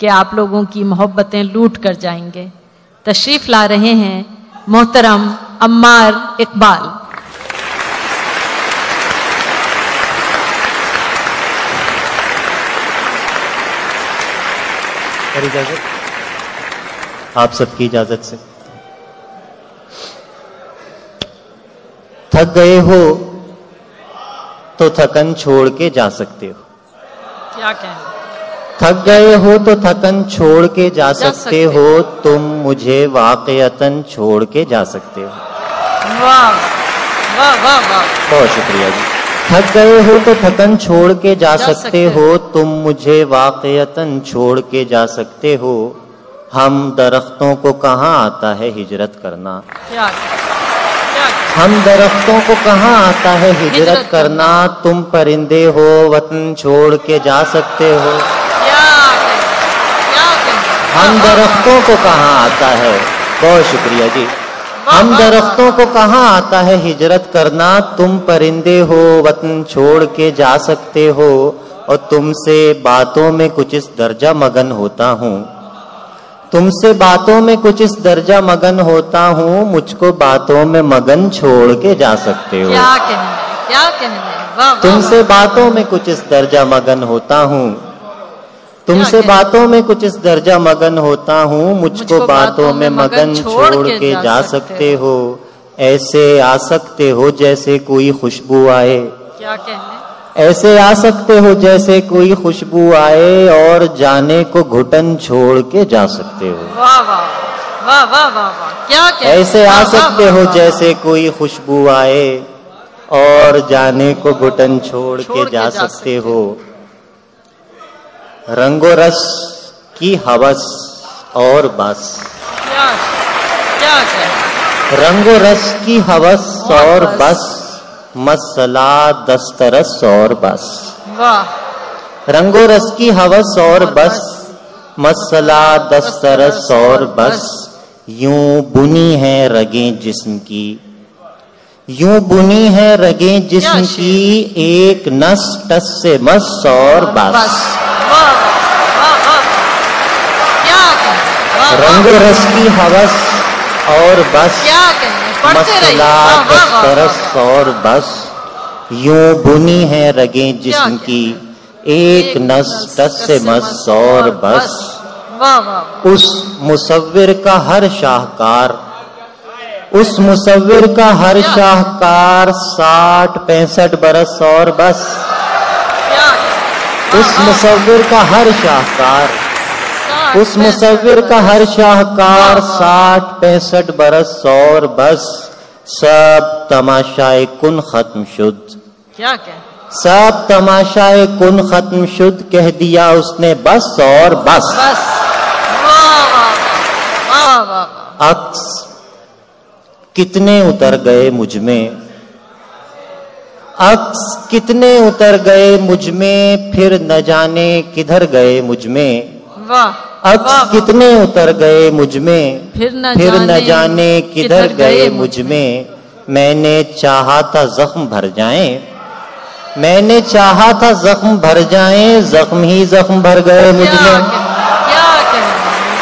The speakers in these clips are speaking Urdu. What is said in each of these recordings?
کہ آپ لوگوں کی محبتیں لوٹ کر جائیں گے. تشریف لا رہے ہیں محترم عمار اقبال. اجازت آپ سب کی اجازت سے. تھک گئے ہو تو تھکن چھوڑ کے جا سکتے ہو. کیا کہنا؟ تھک گئے ہو تو تھکن چھوڑ کے جا سکتے ہو. تم مجھے واقعتاً چھوڑ کے جا سکتے ہو. واہ واہ واہ واہ. بہت شکریہ جی. تھک گئے ہو تو تھکن چھوڑ کے جا سکتے ہو. تم مجھے واقعتاً چھوڑ کے جا سکتے ہو. ہم درختوں کو کہاں آتا ہے ہجرت کرنا. ہم درختوں کو کہاں آتا ہے ہجرت کرنا. تم پرندے ہو وطن چھوڑ کے جا سکتے ہو. ہم درختوں کو کہاں آتا ہے. بہت شکریہ جی. ہم درختوں کو کہاں آتا ہے ہجرت کرنا. تم پرندے ہو وطن چھوڑ کے جا سکتے ہو. اور تم سے باتوں میں کچھ اس درجہ مگن ہوتا ہوں. تم سے باتوں میں کچھ اس درجہ مگن ہوتا ہوں. مجھ کو باتوں میں مگن چھوڑ کے جا سکتے ہو. کیا کہنا. تم سے باتوں میں کچھ اس درجہ مگن ہوتا ہوں. تم سے باتوں میں کچھ اس درجہ مگن ہوتا ہوں. مجھ کو باتوں میں مگن چھوڑ کے جا سکتے ہو. ایسے آ سکتے ہو جیسے کوئی خوشبو آئے. کیا کہنا. ایسے آ سکتے ہو جیسے کوئی خوشبو آئے. اور جانے کو گھٹن چھوڑ کے جا سکتے ہو. واہ واہ واہ واہ واہ. کیا کہنا. ایسے آ سکتے ہو جیسے کوئی خوشبو آئے. اور جانے کو گھٹن چھوڑ کے جا سکتے ہو. رنگ و رس کی ہوس اور بس. رنگ و رس کی ہوس اور بس. مسئلہ دسترس اور بس. رنگ و رس کی ہوس اور بس. مسئلہ دسترس اور بس. یوں بنی ہے رگیں جسم کی. یوں بنی ہے رگیں جسم کی. ایک نس ٹس سے مس اور بس. رنگ و رس کی ہوس اور بس. مسئلہ دسترس اور بس. یوں بنی ہے رگیں جسم کی. ایک نس ٹس سے مس اور بس. اس مصور کا ہر شاہکار. اس مصور کا ہر شاہکار 60-65 برس اور بس. اس مصور کا ہر شاہکار. اس مصور کا ہر شاہکار 60-65 برس اور بس. سب تماشائے کن ختم شد. کیا کہ سب تماشائے کن ختم شد. کہہ دیا اس نے بس اور بس. عکس کتنے اتر گئے مجھ میں. عکس کتنے اتر گئے مجھ میں. پھر نہ جانے کدھر گئے مجھ میں. عکس کتنے اتر گئے مجھ میں. پھر نہ جانے کدھر گئے مجھ میں. میں نے چاہا تھا زخم بھر جائیں. میں نے چاہا تھا زخم بھر جائیں. زخم ہی زخم بھر گئے مجھ میں.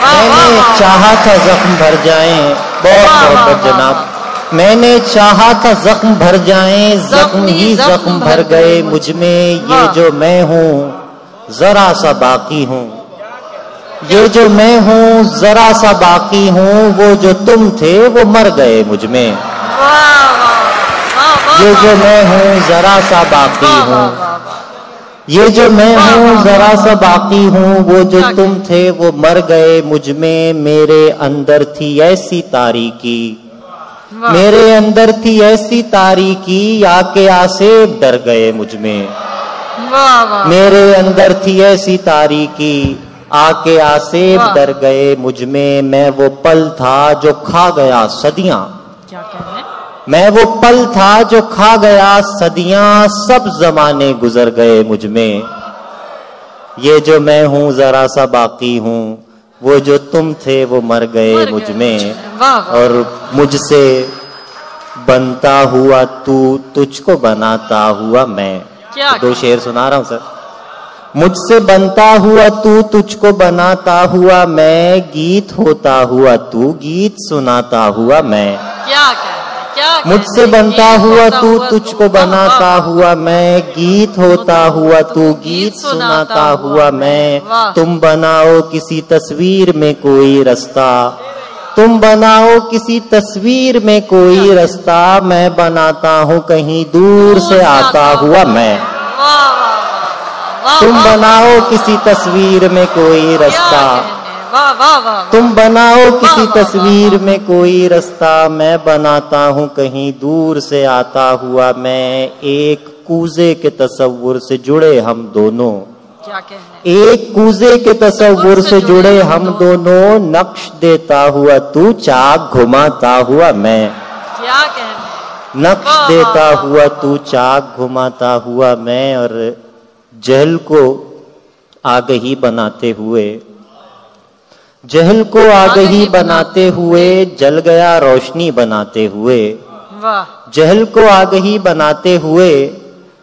میں نے چاہا تھا زخم بھر جائیں. بہت محبت جناب. میں نے چاہا تھا زخم بھر جائیں. زخم ہی زخم بھر گئے مجھ میں. یہ جو میں ہوں ذرا سا باقی ہوں. یہ جو میں ہوں ذرا سا باقی ہوں. وہ جو تم تھے وہ مر گئے مجھ میں. یہ جو میں ہوں ذرا سا باقی ہوں. یہ جو میں ہوں ذرا سا باقی ہوں. وہ جو تم تھے وہ مر گئے مجھ میں. میرے اندر تھی ایسی تاریکی. میرے اندر تھی ایسی تاریکی. آ کے آسیب ڈر گئے مجھ میں. میرے اندر تھی ایسی تاریکی. آ کے آسیب ڈر گئے مجھ میں. میں وہ پل تھا جو کھا گیا صدیاں. میں وہ پل تھا جو کھا گیا صدیاں. سب زمانے گزر گئے مجھ میں. یہ جو میں ہوں ذرا سا باقی ہوں. وہ جو تم تھے وہ مر گئے مجھ میں. اور مجھ سے بنتا ہوا تو تجھ کو بناتا ہوا میں. دو شعر سنا رہا ہوں سر. مجھ سے بنتا ہوا تو تجھ کو بناتا ہوا میں، گیت ہوتا ہوا تو گیت سناتا ہوا میں، کیا کہنے مجھ سے بنتا ہوا تو تجھ کو بناتا ہوا میں، گیت ہوتا ہوا تو گیت سناتا ہوا میں، تم بناؤ کسی تصویر میں کوئی رستہ، تم بناؤ کسی تصویر میں کوئی رستہ، میں بناتا ہوں کہیں دور سے آتا ہوا میں، تم بناؤ کسی تصویر میں کوئی رستہ، تم بناؤ کسی تصویر میں کوئی رستہ، میں بناتا ہوں کہیں دور سے آتا ہوا میں، ایک کوزے کے تصور سے جڑے ہم دونوں، ایک کوزے کے تصور سے جڑے ہم دونوں، نقش دیتا ہوا تو چاک گھماتا ہوا میں، نقش دیتا ہوا تو چاک گھماتا ہوا میں، اور جہل کو آگہی بناتے ہوئے، جہل کو آگہی بناتے ہوئے، جل گیا روشنی بناتے ہوئے، جہل کو آگہی بناتے ہوئے،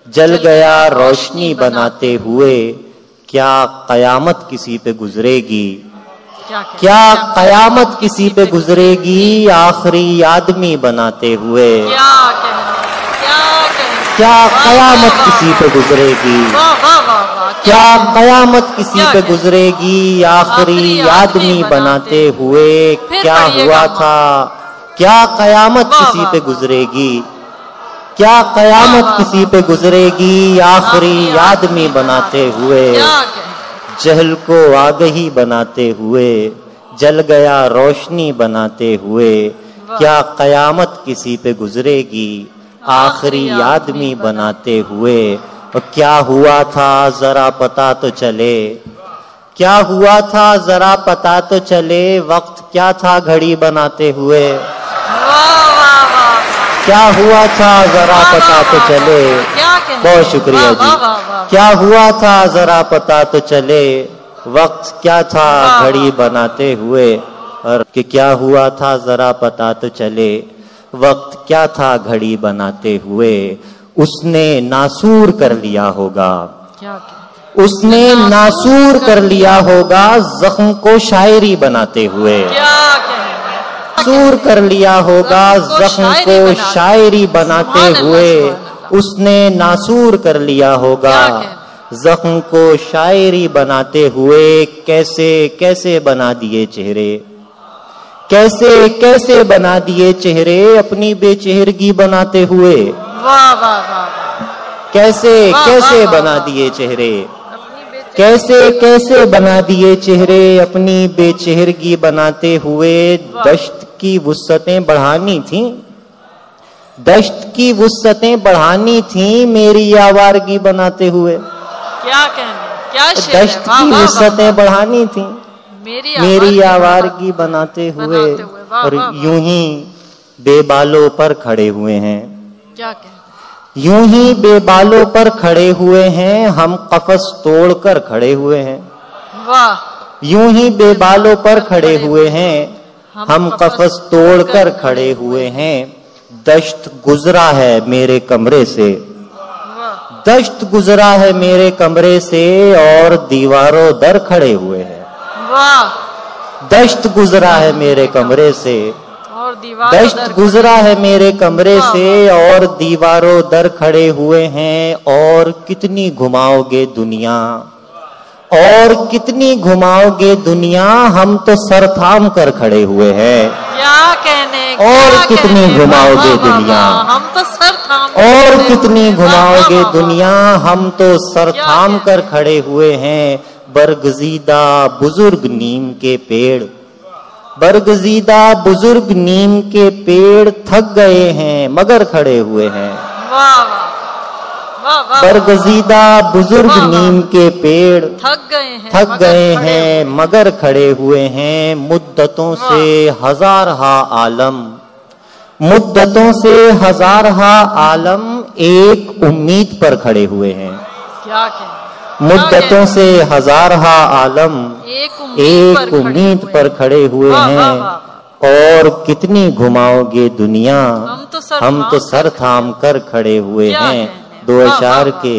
جل گیا روشنی بناتے ہوئے، کیا قیامت کسی پہ گزرے گی، کیا قیامت کسی پہ گزرے گی، آخری آدمی بناتے ہوئے، کیا قیامت کسی پہ گزرے گی، کیا قیامت کسی پہ گزرے گی، آخری آدمی بناتے ہوئے، کیا ہوا تھا، کیا قیامت کسی پہ گزرے گی، کیا قیامت کسی پہ گزرے گی، آخری آدمی بناتے ہوئے، جہل کو آگہی بناتے ہوئے، جل گیا روشنی بناتے ہوئے، کیا قیامت کسی پہ گزرے گی، آخری آدمی بناتے ہوئے، اور کیا ہوا تھا ذرا پتا تو چلے، کیا ہوا تھا ذرا پتا تو چلے، وقت کیا تھا گھڑی بناتے ہوئے، کیا ہوا تھا ذرا پتا تو چلے، بہت شکریہ جی، کیا ہوا تھا ذرا پتا تو چلے، وقت کیا تھا گھڑی بناتے ہوئے، اور کہ کیا ہوا تھا ذرا پتا تو چلے، وقت کیا تھا گھڑی بناتے ہوئے، اس نے ناسور کر لیا ہوگا، اس نے ناسور کر لیا ہوگا، زخم کو شاعری بناتے ہوئے، ناسور کر لیا ہوگا، زخم کو شاعری بناتے ہوئے، اس نے ناسور کر لیا ہوگا، زخم کو شاعری بناتے ہوئے، کیسے کیسے بنا دیے چہرے، کیسے کیسے بنا دیے چہرے، اپنی بے چہرگی بناتے ہوئے، کیسے کیسے بنا دیے چہرے، کیسے کیسے بنا دیے چہرے، اپنی بے چہرگی بناتے ہوئے، دشت کی وسعتیں بڑھانی تھیں، دشت کی وسعتیں بڑھانی تھیں، میری آوارگی بناتے ہوئے، دشت کی وسعتیں بڑھانی تھیں، میری آوارگی بناتے ہوئے، اور یوں ہی بے بالوں پر کھڑے ہوئے ہیں، یوں ہی بے بالوں پر کھڑے ہوئے ہیں، ہم قفس توڑ کر کھڑے ہوئے ہیں، یوں ہی بے بالوں پر کھڑے ہوئے ہیں، ہم قفس توڑ کر کھڑے ہوئے ہیں، دشت گزرا ہے میرے کمرے سے، دشت گزرا ہے میرے کمرے سے، اور دیواروں در کھڑے ہوئے ہیں، دشت گزرا ہے میرے کمرے سے، دشت گزرا ہے میرے کمرے سے، اور دیواروں در کھڑے ہوئے ہیں، اور کتنی گھماؤ گے دنیا، اور کتنی گھماؤ گے دنیا، ہم تو سر تھام کر کھڑے ہوئے ہیں، اور کتنی گھماؤ گے دنیا، اور کتنی گھماؤ گے دنیا، ہم تو سر تھام کر کھڑے ہوئے ہیں، برگزیدہ بزرگ نیم کے پیڑ، برگزیدہ بزرگ نیم کے پیڑ تھک گئے ہیں مگر کھڑے ہوئے ہیں، برگزیدہ بزرگ نیم کے پیڑ تھک گئے ہیں مگر کھڑے ہوئے ہیں، مدتوں سے ہزارہا عالم، مدتوں سے ہزارہا عالم، ایک امید پر کھڑے ہوئے ہیں، مدتوں سے ہزارہا عالم، ایک امید پر کھڑے ہوئے ہیں، اور کتنی گھماؤ گے دنیا، ہم تو سر تھام کر کھڑے ہوئے ہیں، دو اشعار کے